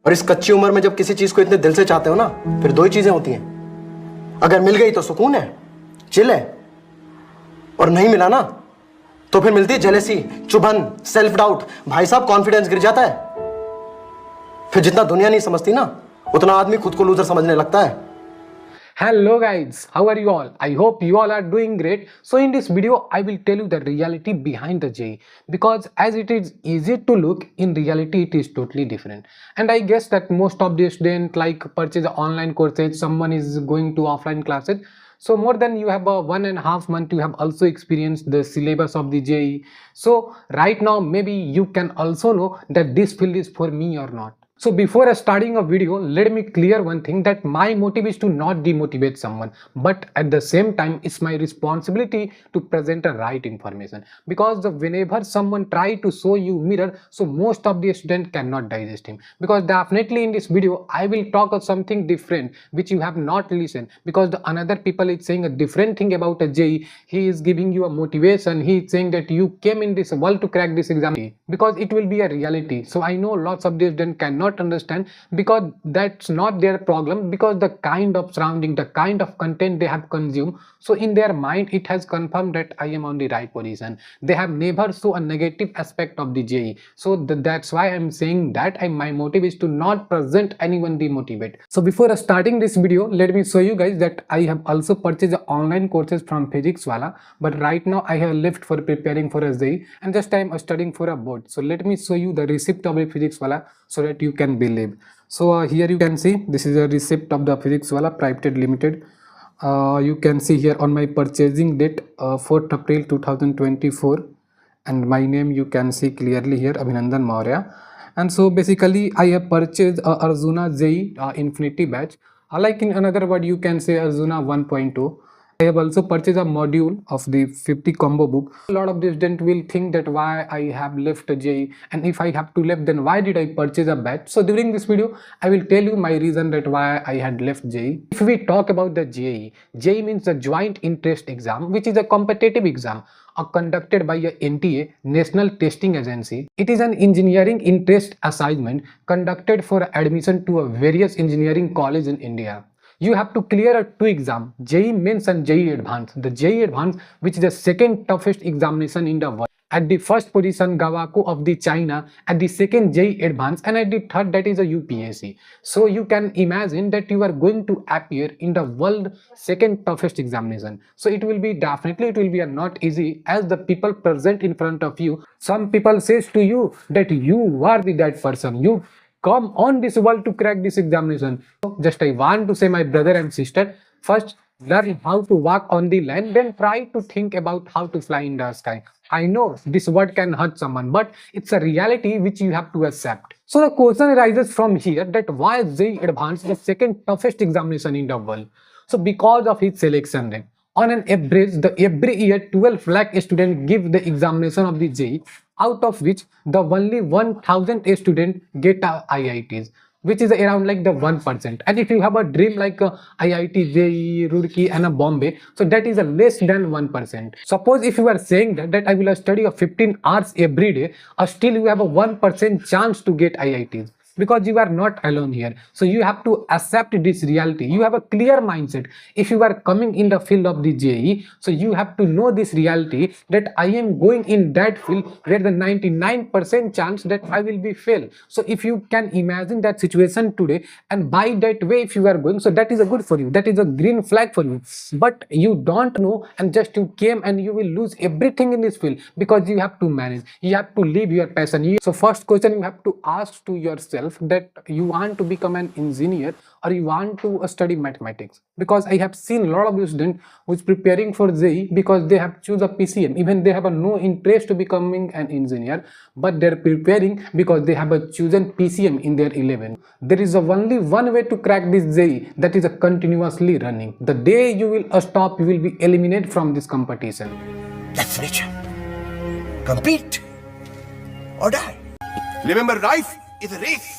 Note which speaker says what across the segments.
Speaker 1: और इस कच्ची उम्र में जब किसी चीज को इतने दिल से चाहते हो ना, फिर दो ही चीजें होती हैं। अगर मिल गई तो सुकून है, चिल है, और नहीं मिला ना तो फिर मिलती है जेलेसी, चुभन, सेल्फ डाउट। भाई साहब कॉन्फिडेंस गिर जाता है। फिर जितना दुनिया नहीं समझती ना, उतना आदमी खुद को लूजर समझने लगता है।
Speaker 2: Hello guys, how are you all? I hope you all are doing great. So in this video I will tell you the reality behind the JEE, because as it is easy to look, in reality it is totally different. And I guess that most of the students like purchase online courses, someone is going to offline classes. So more than you have a 1.5 month, you have also experienced the syllabus of the JEE. So right now maybe you can also know that this field is for me or not. So before starting a video, let me clear one thing, that my motive is to not demotivate someone, but at the same time it's my responsibility to present a right information, because whenever someone try to show you mirror, so most of the student cannot digest him. Because definitely in this video I will talk of something different which you have not listened, because the another people is saying a different thing about a JEE. He is giving you a motivation, he is saying that you came in this world to crack this exam, because it will be a reality. So I know lots of the students cannot understand, because that's not their problem, because the kind of surrounding, the kind of content they have consumed, so in their mind it has confirmed that I am on the right position. They have never saw a negative aspect of the JEE. So that's why I'm saying that my motive is to not present anyone demotivate. So before starting this video, let me show you guys that I have also purchased online courses from JEEWallah, but right now I have left for preparing for a JEE, and just I'm studying for a board. So let me show you the receipt of the JEEWallah so that you can believe. So here you can see this is a receipt of the JEEWallah Private Limited. You can see here on my purchasing date 4th April 2024, and my name you can see clearly here, Abhinandan Maurya. And so basically I have purchased Arjuna JEE Infinity batch, like in another word you can say Arjuna 1.2. I have also purchased a module of the 50 combo book. A lot of the students will think that why I have left a JEE, and if I have to left, then why did I purchase a batch? So during this video I will tell you my reason that why I had left JEE. If we talk about the JEE means the Joint Interest Exam, which is a competitive exam conducted by a NTA, National Testing Agency. It is an engineering interest assignment conducted for admission to a various engineering college in India. You have to clear a two exam, JEE Mains and JEE Advanced. The JEE Advanced, which is the second toughest examination in the world. At the first position, Gawako of the China, at the second JEE Advanced, and at the third that is a UPSC. So you can imagine that you are going to appear in the world second toughest examination. So it will be definitely, it will be a not easy, as the people present in front of you. Some people says to you that you are the that person. You come on this world to crack this examination. So just I want to say, my brother and sister, first learn how to walk on the land, then try to think about how to fly in the sky. I know this word can hurt someone, but it's a reality which you have to accept. So the question arises from here, that why is JEE Advanced the second toughest examination in the world? So because of its selection rate. On an average, every year 12 lakh students give the examination of the JEE, out of which the only 1000 students get IITs, which is around like the 1%. And if you have a dream like IIT, JEE, Roorkee and a Bombay, so that is a less than 1%. Suppose if you are saying that I will study a 15 hours every day, still you have a 1% chance to get IITs. Because you are not alone here. So you have to accept this reality. You have a clear mindset. If you are coming in the field of the JEE, so you have to know this reality, that I am going in that field where the 99% chance that I will be fail. So if you can imagine that situation today, and by that way if you are going, so that is a good for you, that is a green flag for you. But you don't know, and just you came, and you will lose everything in this field, because you have to manage, you have to live your passion. So first question you have to ask to yourself, that you want to become an engineer or you want to study mathematics. Because I have seen a lot of students who is preparing for JEE because they have choose a PCM, even they have a no interest to becoming an engineer, but they're preparing because they have a chosen PCM in their 11. There is only one way to crack this JEE, that is a continuously running. The day you will stop, you will be eliminated from this competition.
Speaker 3: That's nature. Compete or die. Remember, life is a race.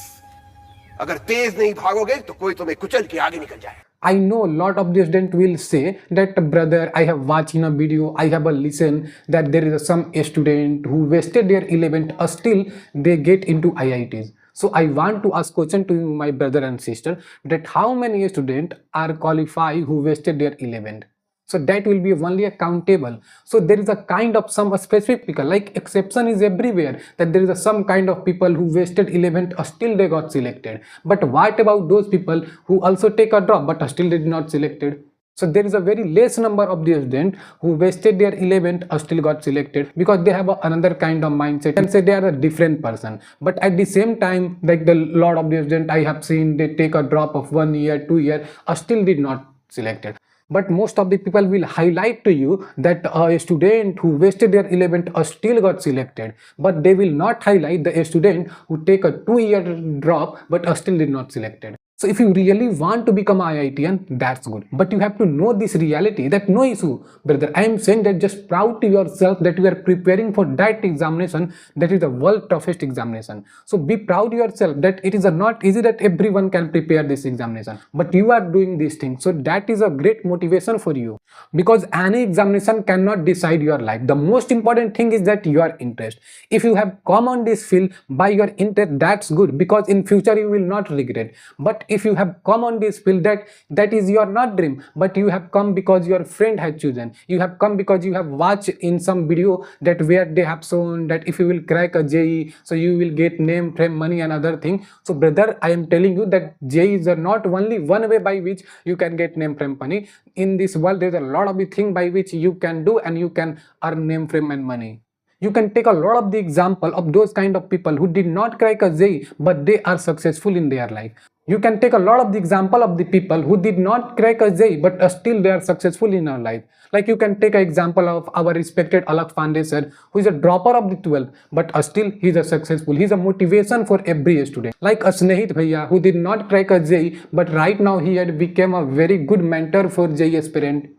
Speaker 3: अगर तेज नहीं भागोगे तो कोई तुम्हें कुचल के आगे निकल जाए.
Speaker 2: I know a lot of the students will say that, brother, I have watched in a video, I have a listen that there is some student who wasted their 11th, still they get into IITs. So I want to ask question to you, my brother and sister, that how many students are qualified who wasted their 11th? So that will be only accountable. So there is a kind of some specific people, like exception is everywhere, that there is some kind of people who wasted 11th still they got selected. But what about those people who also take a drop but still did not selected? So there is a very less number of the students who wasted their 11th still got selected, because they have another kind of mindset and say they are a different person. But at the same time, like the lot of the students I have seen, they take a drop of 1 year, 2 year, still did not selected. But most of the people will highlight to you that a student who wasted their 11th still got selected, but they will not highlight the student who take a 2-year drop but still did not selected. So if you really want to become IITian, that's good. But you have to know this reality, that no issue, brother. I am saying that just proud to yourself that you are preparing for that examination, that is the world toughest examination. So be proud yourself that it is not easy that everyone can prepare this examination. But you are doing this thing. So that is a great motivation for you. Because any examination cannot decide your life. The most important thing is that your interest. If you have come on this field by your interest, that's good, because in future you will not regret. But if you have come on this field that is your not dream, but you have come because your friend had chosen, you have come because you have watched in some video that where they have shown that if you will crack a JEE, so you will get name, fame, money and other thing. So brother, I am telling you that JEE is not only one way by which you can get name, fame, money. In this world there is a lot of the thing by which you can do and you can earn name, fame and money. You can take a lot of the example of those kind of people who did not crack a JEE but they are successful in their life. You can take a lot of the example of the people who did not crack a JEE but still they are successful in our life. Like you can take an example of our respected Alak Pandey sir, who is a dropper of the 12th but still he is a successful. He is a motivation for every student. Like a Snehit Bhaiya who did not crack a JEE but right now he had become a very good mentor for JEE aspirant.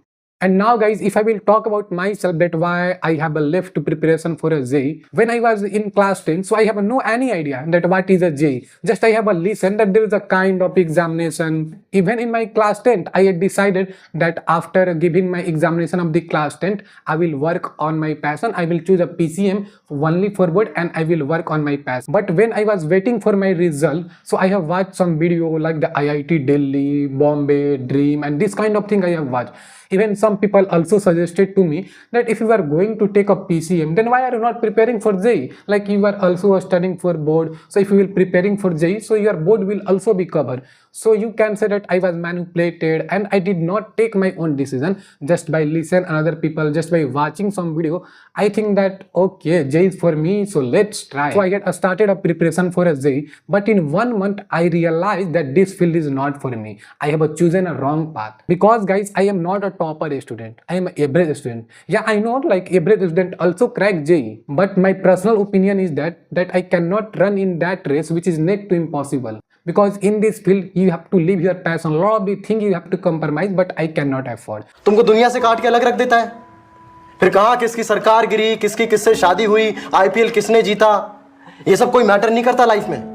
Speaker 2: And now guys, if I will talk about myself, that why I have a left preparation for a JEE. When I was in class 10, so I have no any idea that what is a JEE. Just I have a listen that there is a kind of examination. Even in my class 10th, I had decided that after giving my examination of the class 10th, I will work on my passion. I will choose a PCM only forward and I will work on my passion. But when I was waiting for my result, so I have watched some video like the IIT Delhi, Bombay, Dream and this kind of thing I have watched. Even some people also suggested to me that if you are going to take a PCM, then why are you not preparing for JEE? Like you are also studying for board. So if you will preparing for JEE, so your board will also be covered. So you can say that I was manipulated and I did not take my own decision just by listening other people, just by watching some video. I think that okay, JEE is for me, so let's try. So I get started a preparation for a JEE, but in 1 month I realized that this field is not for me. I have chosen a wrong path, because guys, I am not a topper student. I am an average student. Yeah, I know like average student also crack JEE, but my personal opinion is that I cannot run in that race which is next to impossible. Because in this field you have to live your passion. A lot of the things you have to compromise, but I cannot afford.
Speaker 1: तुमको दुनिया से काट के अलग रख देता है, फिर कहाँ किसकी सरकार गिरी, किसकी किससे शादी हुई, आईपीएल किसने जीता, ये सब कोई मैटर नहीं करता लाइफ में.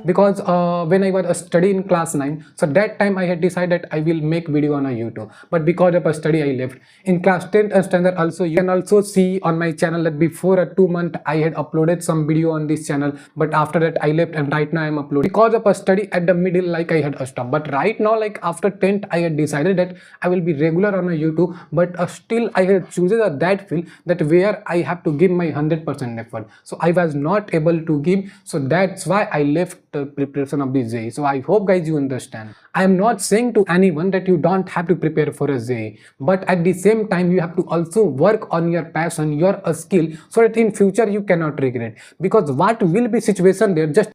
Speaker 2: Because when I was studying in class 9, so that time I had decided I will make video on a YouTube, but because of a study I left. In class 10th standard also, you can also see on my channel that before a 2 month I had uploaded some video on this channel, but after that I left and right now I am uploading. Because of a study at the middle, like I had stopped, but right now like after 10th I had decided that I will be regular on a YouTube, but still I had chosen that field that where I have to give my 100% effort. So I was not able to give, so that's why I left the preparation of the JEE. So I hope guys you understand. I am not saying to anyone that you don't have to prepare for a JEE, but at the same time you have to also work on your passion, your skill, so that in future you cannot regret. Because what will be situation there, just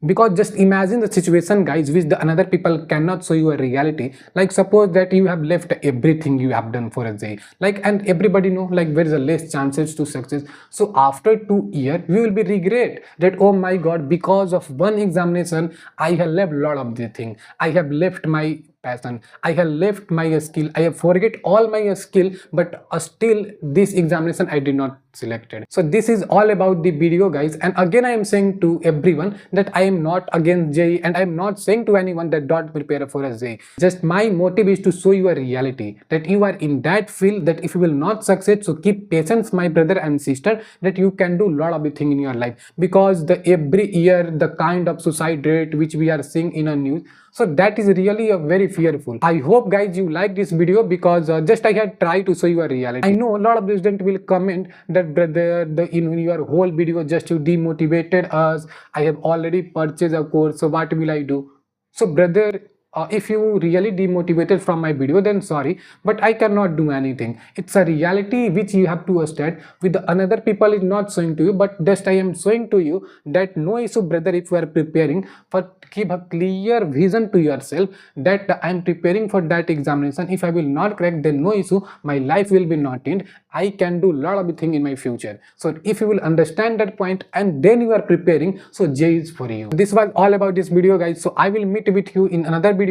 Speaker 2: imagine the situation guys which the another people cannot show you a reality. Like suppose that you have left everything you have done for a JEE, like, and everybody know like there is a less chances to success. So after 2 years you will be regret that oh my god, because of one examination I have left lot of the thing. I have left my passion. I have left my skill. I have forget all my skill, but still this examination I did not selected. So this is all about the video, guys. And again I am saying to everyone that I am not against JEE, and I am not saying to anyone that don't prepare for a JEE. Just my motive is to show you a reality that you are in that field, that if you will not succeed, so keep patience, my brother and sister, that you can do lot of thing in your life. Because the every year the kind of suicide rate which we are seeing in a news, so that is really a very fearful. I hope guys you like this video, because just I had tried to show you a reality. I know a lot of students will comment that brother, in your whole video just you demotivated us. I have already purchased a course, so what will I do? So brother, if you really demotivated from my video, then sorry, but I cannot do anything. It's a reality which you have to stand with. Another people is not showing to you, but just I am showing to you that no issue brother, if you are preparing for, keep a clear vision to yourself that I am preparing for that examination. If I will not crack, then no issue, my life will be not end. I can do lot of thing in my future. So if you will understand that point and then you are preparing, so JEE is for you. This was all about this video, guys. So I will meet with you in another video.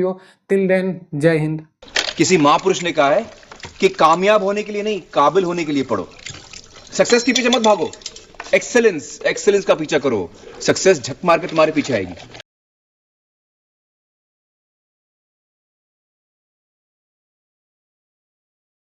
Speaker 2: Till then, Jai Hind.
Speaker 4: किसी महापुरुष ने कहा है कि कामयाब होने के लिए नहीं, काबिल होने के लिए पढ़ो। सक्सेस के पीछे मत भागो, एक्सेलेंस का पीछा करो। सक्सेस झक मार के तुम्हारे पीछे आएगी।